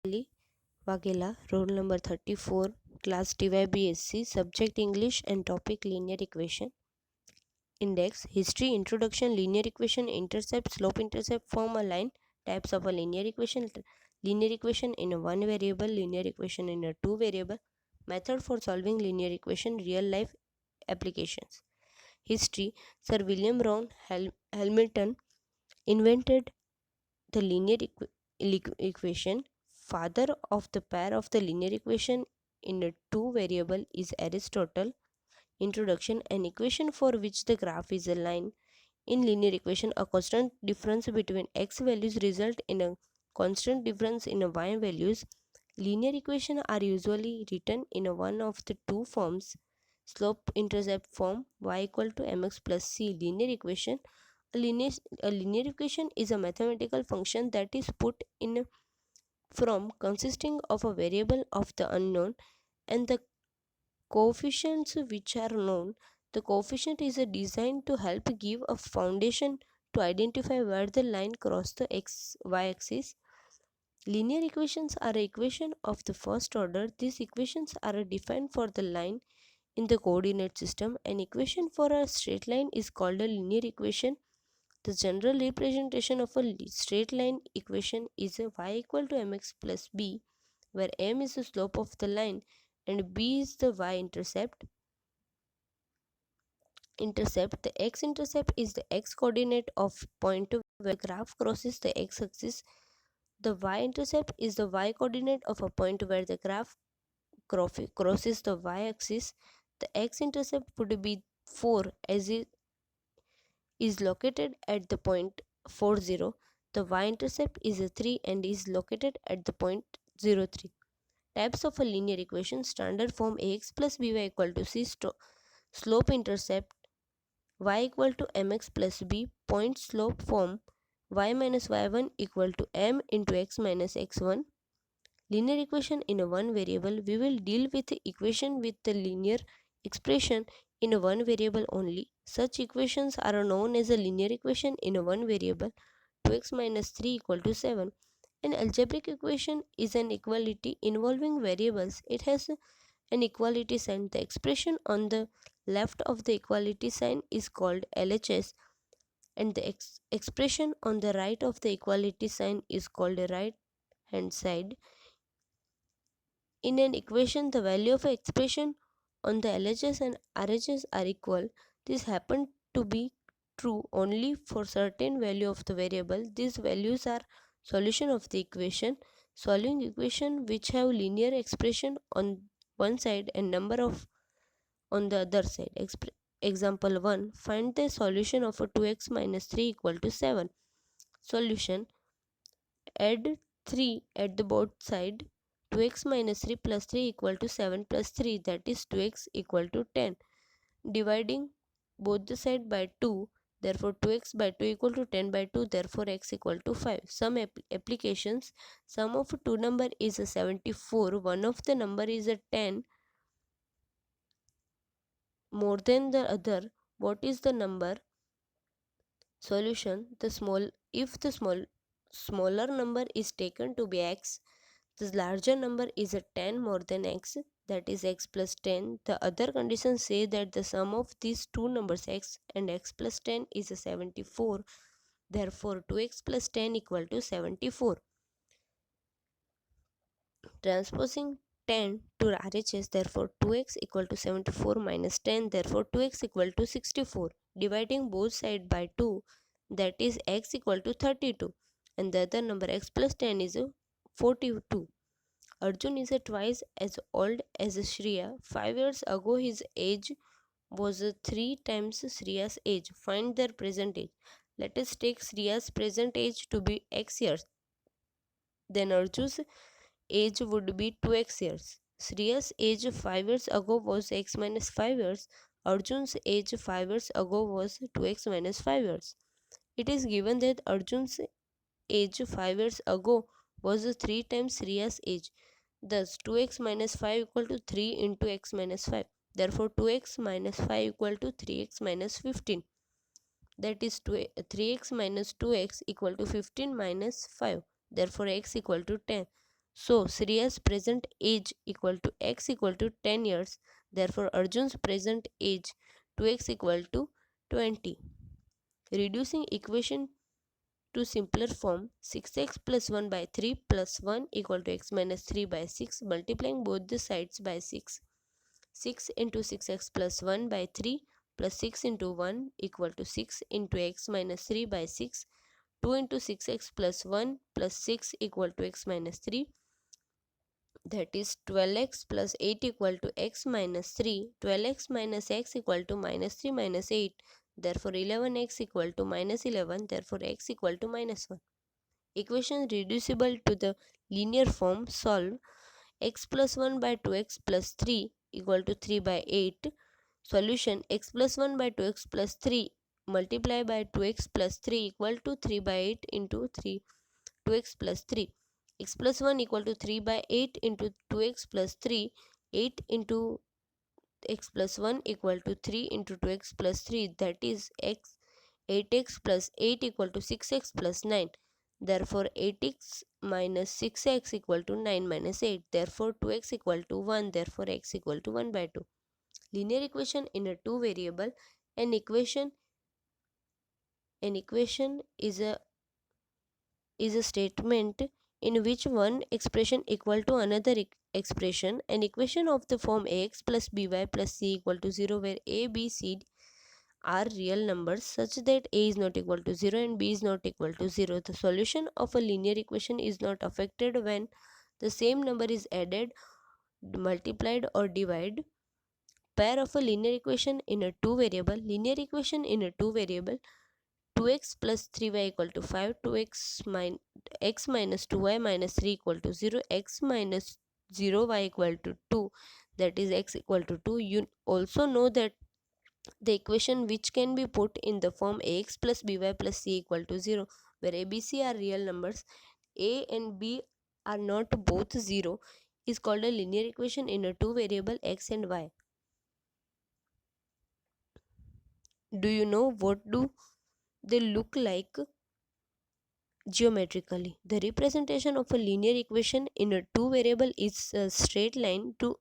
Ali Wagela, roll number 34, class TYBSc, subject English and topic linear equation. Index, history, introduction, linear equation, intercept, slope intercept, form a line, types of a linear equation in a one variable, linear equation in a two variable, method for solving linear equation, real life applications. History, Sir William Rowan Hamilton invented the equation. Father of the pair of the linear equation in a two variable is Aristotle. Introduction, an equation for which the graph is a line. In linear equation, a constant difference between x values result in a constant difference in a y values. Linear equations are usually written in a one of the two forms. Slope intercept form, y equal to mx plus c. Linear equation, a linear, a linear equation is a mathematical function that is put in from consisting of a variable of the unknown and the coefficients which are known. The coefficient is designed to help give a foundation to identify where the line crosses the y axis. Linear equations are equations of the first order. These equations are defined for the line in the coordinate system. An equation for a straight line is called a linear equation. The general representation of a straight line equation is a y equal to mx plus b, where m is the slope of the line and b is the y-intercept. The x-intercept is the x coordinate of point where the graph crosses the x-axis. The y-intercept is the y coordinate of a point where the graph crosses the y-axis. The x-intercept would be 4 as it is located at the point 40. The y-intercept is a 3 and is located at the point 03. Types of a linear equation: standard form ax plus by equal to c, slope intercept y equal to mx plus b, point slope form y minus y1 equal to m into x minus x1. Linear equation in a one variable. We will deal with the equation with the linear expression in a one variable only. Such equations are known as a linear equation in a one variable. 2x minus 3 equal to 7. An algebraic equation is an equality involving variables. It has an equality sign. The expression on the left of the equality sign is called LHS, and the expression on the right of the equality sign is called the right hand side. In an equation, the value of an expression on the LHS and RHS are equal. This happens to be true only for certain value of the variable. These values are solution of the equation. Solving equation which have linear expression on one side and number of on the other side. Example 1. Find the solution of a 2x minus 3 equal to 7. Solution: add 3 at the both side. 2x minus 3 plus 3 equal to 7 plus 3, that is 2x equal to 10. Dividing both the side by 2, therefore 2x by 2 equal to 10 by 2, therefore x equal to 5. Some applications: sum of two number is a 74, one of the number is a 10 more than the other. What is the number? Solution: if the smaller number is taken to be x, the larger number is a 10 more than x, that is x plus 10. The other conditions say that the sum of these two numbers x and x plus 10 is a 74. Therefore 2x plus 10 equal to 74. Transposing 10 to RHS, therefore 2x equal to 74 minus 10, therefore 2x equal to 64. Dividing both sides by 2, that is x equal to 32, and the other number x plus 10 is 42. Arjun is twice as old as Shreya. 5 years ago his age was 3 times Shreya's age. Find their present age. Let us take Shreya's present age to be x years. Then Arjun's age would be 2x years. Shreya's age 5 years ago was x minus 5 years. Arjun's age 5 years ago was 2x minus 5 years. It is given that Arjun's age 5 years ago was 3 times Shreya's age. Thus 2x minus 5 equal to 3 into x minus 5. Therefore 2x minus 5 equal to 3x minus 15. That is 3x minus 2x equal to 15 minus 5. Therefore x equal to 10. So Sriya's present age equal to x equal to 10 years. Therefore Arjun's present age 2x equal to 20. Reducing equation to simpler form, 6x plus 1 by 3 plus 1 equal to x minus 3 by 6, multiplying both the sides by 6. 6 into 6x plus 1 by 3 plus 6 into 1 equal to 6 into x minus 3 by 6. 2 into 6x plus 1 plus 6 equal to x minus 3, that is 12x plus 8 equal to x minus 3. 12x minus x equal to minus 3 minus 8. Therefore 11x equal to minus 11. Therefore x equal to minus 1. Equation reducible to the linear form. Solve. X plus 1 by 2x plus 3 equal to 3 by 8. Solution. X plus 1 by 2x plus 3 multiply by 2x plus 3 equal to 3 by 8 into 3 2x plus 3. X plus 1 equal to 3 by 8 into 2x plus 3. 8 into x plus 1 equal to 3 into 2x plus 3, that is x. 8x plus 8 equal to 6x plus 9. Therefore 8x minus 6x equal to 9 minus 8. Therefore 2x equal to 1. Therefore x equal to 1 by 2. Linear equation in a two variable. An equation is a statement in which one expression equal to another expression. An equation of the form ax plus by plus c equal to 0, where a, b, c are real numbers such that a is not equal to 0 and b is not equal to 0. The solution of a linear equation is not affected when the same number is added, multiplied or divided. Pair of a linear equation in a two variable. Linear equation in a two variable. 2x plus 3y equal to 5, x minus 2y minus 3 equal to 0, x minus 0y equal to 2, that is x equal to 2. You also know that the equation which can be put in the form ax plus by plus c equal to 0, where a, b, c are real numbers, a and b are not both 0, is called a linear equation in a two variable x and y. Do you know what do they look like geometrically? The representation of a linear equation in a two variable is a straight line. Two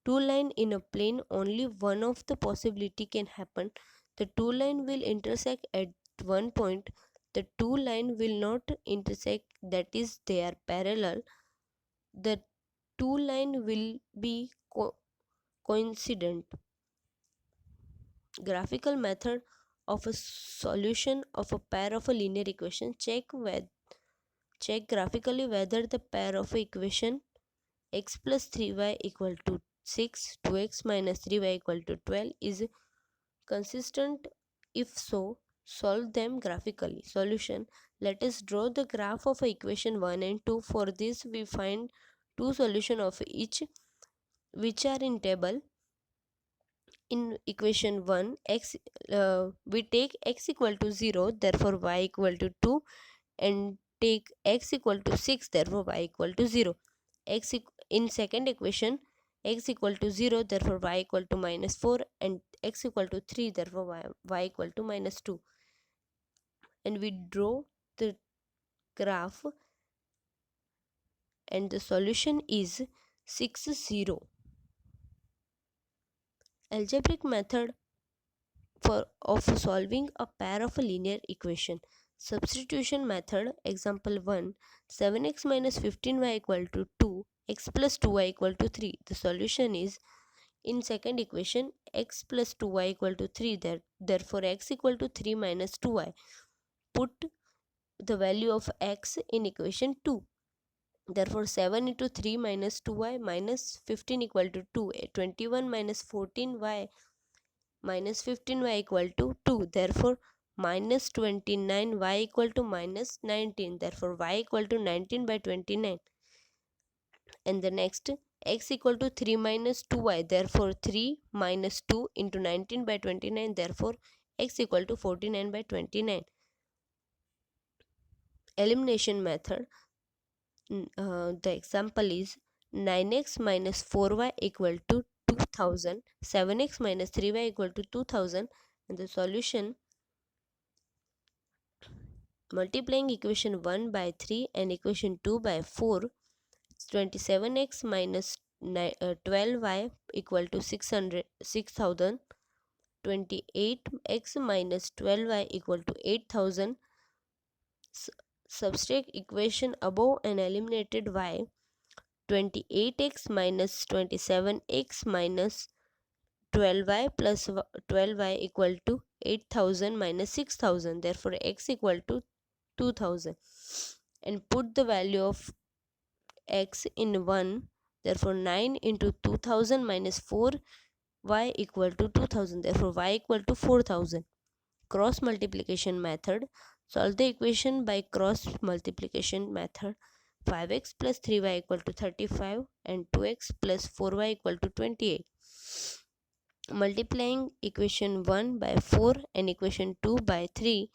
line in a plane, only one of the possibility can happen. The two line will intersect at one point. The two line will not intersect, that is they are parallel. The two line will be coincident. Graphical method of a solution of a pair of a linear equation. Check graphically whether the pair of equation x plus 3y equal to 6, 2x minus 3y equal to 12 is consistent. If so, solve them graphically. Solution. Let us draw the graph of equation 1 and 2. For this we find two solutions of each which are in table. In equation 1, we take x equal to 0, therefore y equal to 2, and take x equal to 6, therefore y equal to 0. In second equation, x equal to 0, therefore y equal to minus 4, and x equal to 3, therefore y equal to minus 2. And we draw the graph, and the solution is 6, 0. Algebraic method of solving a pair of a linear equation. Substitution method. Example 1. 7x minus 15y equal to 2, x plus 2y equal to 3. The solution is, in second equation, x plus 2y equal to 3, therefore x equal to 3 minus 2y. Put the value of x in equation 2. Therefore 7 into 3 minus 2y minus 15 equal to 2. 21 minus 14y minus 15y equal to 2. Therefore minus 29y equal to minus 19. Therefore y equal to 19 by 29. And the next, x equal to 3 minus 2y. Therefore 3 minus 2 into 19 by 29. Therefore x equal to 49 by 29. Elimination method. The example is 9x minus 4y equal to 2000. 7x minus 3y equal to 2000. And the solution, multiplying equation 1 by 3 and equation 2 by 4, 27x minus 12y equal to 6000. 28x minus 12y equal to 8000. Subtract equation above and eliminated y. 28x minus 27x minus 12y plus 12y equal to 8000 minus 6000. Therefore x equal to 2000. And put the value of x in 1. Therefore 9 into 2000 minus 4 y equal to 2000. Therefore y equal to 4000. Cross multiplication method. Solve the equation by cross multiplication method. 5x plus 3y equal to 35 and 2x plus 4y equal to 28. Multiplying equation 1 by 4 and equation 2 by 3.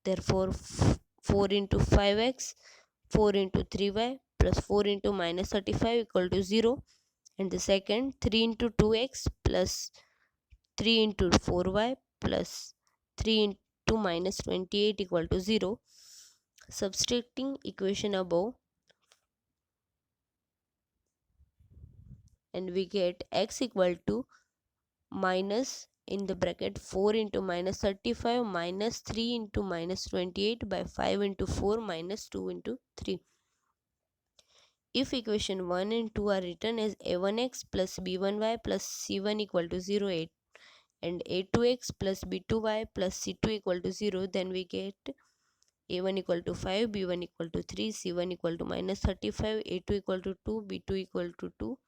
Therefore 4 into 5x, 4 into 3y plus 4 into minus 35 equal to 0. And the second 3 into 2x plus 3 into 4y plus 3 into minus 28 equal to 0. Subtracting equation above, and we get x equal to minus in the bracket 4 into minus 35 minus 3 into minus 28 by 5 into 4 minus 2 into 3. If equation 1 and 2 are written as a1x plus b1y plus c1 equal to 0, 8, and a2x plus b2y plus c2 equal to 0, then we get a1 equal to 5, b1 equal to 3, c1 equal to minus 35, a2 equal to 2, b2 equal to 2,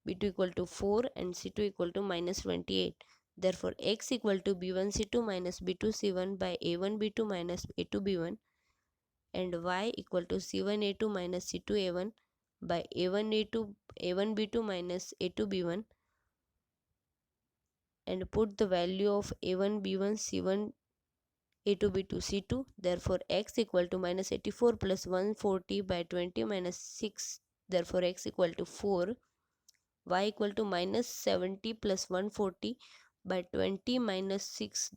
b2 equal to 4, and c2 equal to minus 28. Therefore x equal to b1 c2 minus b2 c1 by a1 b2 minus a2 b1, and y equal to c1 a2 minus c2 a1 by a1 a2 a1 b2 minus a2 b1, and put the value of a1 b1 c1 a2 b2 c2. Therefore x equal to minus 84 plus 140 by 20 minus 6. Therefore x equal to 4. Y equal to minus 70 plus 140 by 20 minus 6.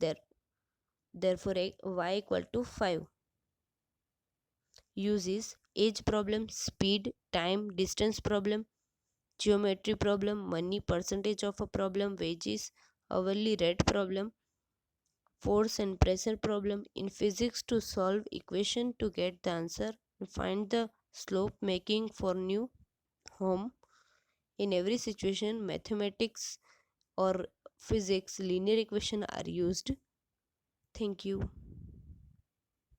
Therefore y equal to 5. Uses: age problem, speed, time, distance problem, geometry problem, money, percentage of a problem, wages, hourly rate problem, force and pressure problem. In physics, to solve equation to get the answer, find the slope making for new home. In every situation, mathematics or physics, linear equation are used. Thank you.